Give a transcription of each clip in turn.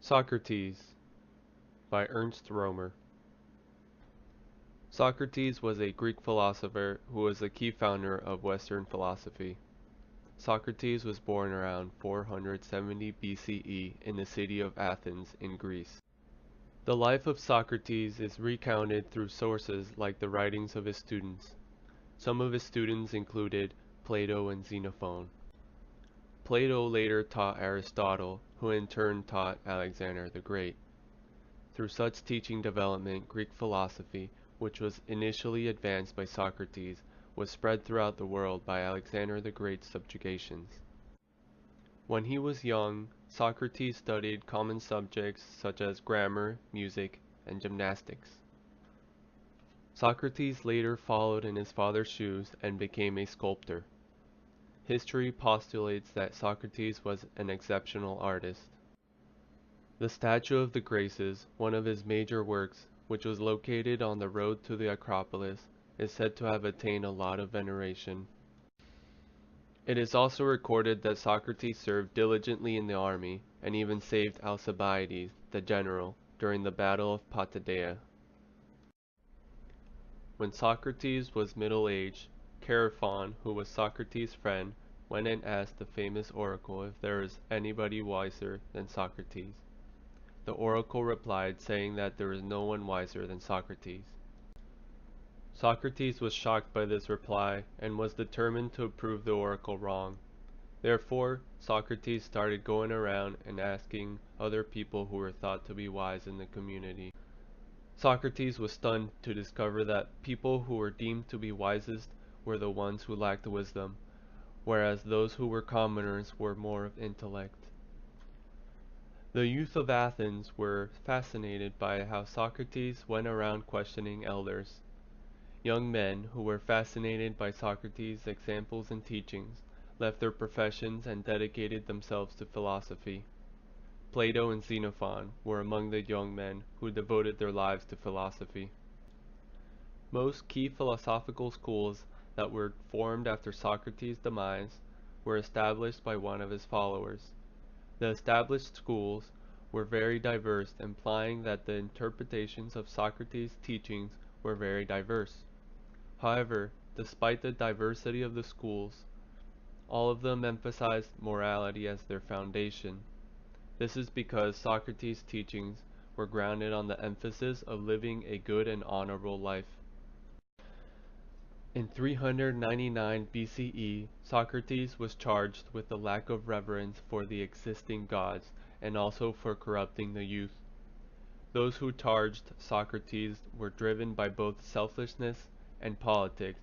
Socrates by Ernst Romer. Socrates was a Greek philosopher who was a key founder of Western philosophy. Socrates was born around 470 BCE in the city of Athens in Greece. The life of Socrates is recounted through sources like the writings of his students. Some of his students included Plato and Xenophon. Plato later taught Aristotle, who in turn taught Alexander the Great. Through such teaching development, Greek philosophy, which was initially advanced by Socrates, was spread throughout the world by Alexander the Great's subjugations. When he was young, Socrates studied common subjects such as grammar, music, and gymnastics. Socrates later followed in his father's shoes and became a sculptor. History postulates that Socrates was an exceptional artist. The Statue of the Graces, one of his major works, which was located on the road to the Acropolis, is said to have attained a lot of veneration. It is also recorded that Socrates served diligently in the army, and even saved Alcibiades, the general, during the Battle of Potidæa. When Socrates was middle-aged, Chaerephon, who was Socrates' friend, went and asked the famous oracle if there was anybody wiser than Socrates. The oracle replied, saying that there is no one wiser than Socrates. Socrates was shocked by this reply, and was determined to prove the oracle wrong. Therefore, Socrates started going around and asking other people who were thought to be wise in the community. Socrates was stunned to discover that people who were deemed to be wisest were the ones who lacked wisdom, whereas those who were commoners were more of intellect. The youth of Athens were fascinated by how Socrates went around questioning elders. Young men who were fascinated by Socrates' examples and teachings left their professions and dedicated themselves to philosophy. Plato and Xenophon were among the young men who devoted their lives to philosophy. Most key philosophical schools that were formed after Socrates' demise were established by one of his followers. The established schools were very diverse, implying that the interpretations of Socrates' teachings were very diverse. However, despite the diversity of the schools, all of them emphasized morality as their foundation. This is because Socrates' teachings were grounded on the emphasis of living a good and honorable life. In 399 BCE, Socrates was charged with the lack of reverence for the existing gods and also for corrupting the youth. Those who charged Socrates were driven by both selfishness and politics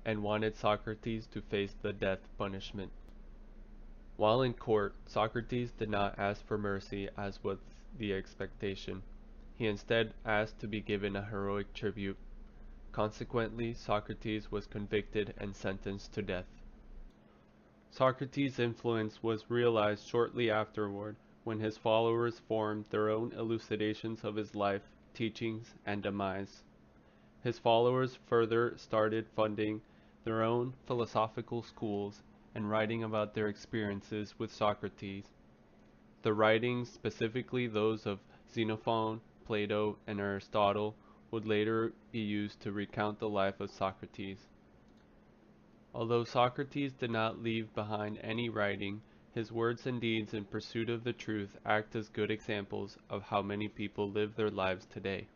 and wanted Socrates to face the death punishment. While in court, Socrates did not ask for mercy as was the expectation. He instead asked to be given a heroic tribute. Consequently, Socrates was convicted and sentenced to death. Socrates' influence was realized shortly afterward when his followers formed their own elucidations of his life, teachings, and demise. His followers further started funding their own philosophical schools and writing about their experiences with Socrates. The writings, specifically those of Xenophon, Plato, and Aristotle, would later be used to recount the life of Socrates. Although Socrates did not leave behind any writing, his words and deeds in pursuit of the truth act as good examples of how many people live their lives today.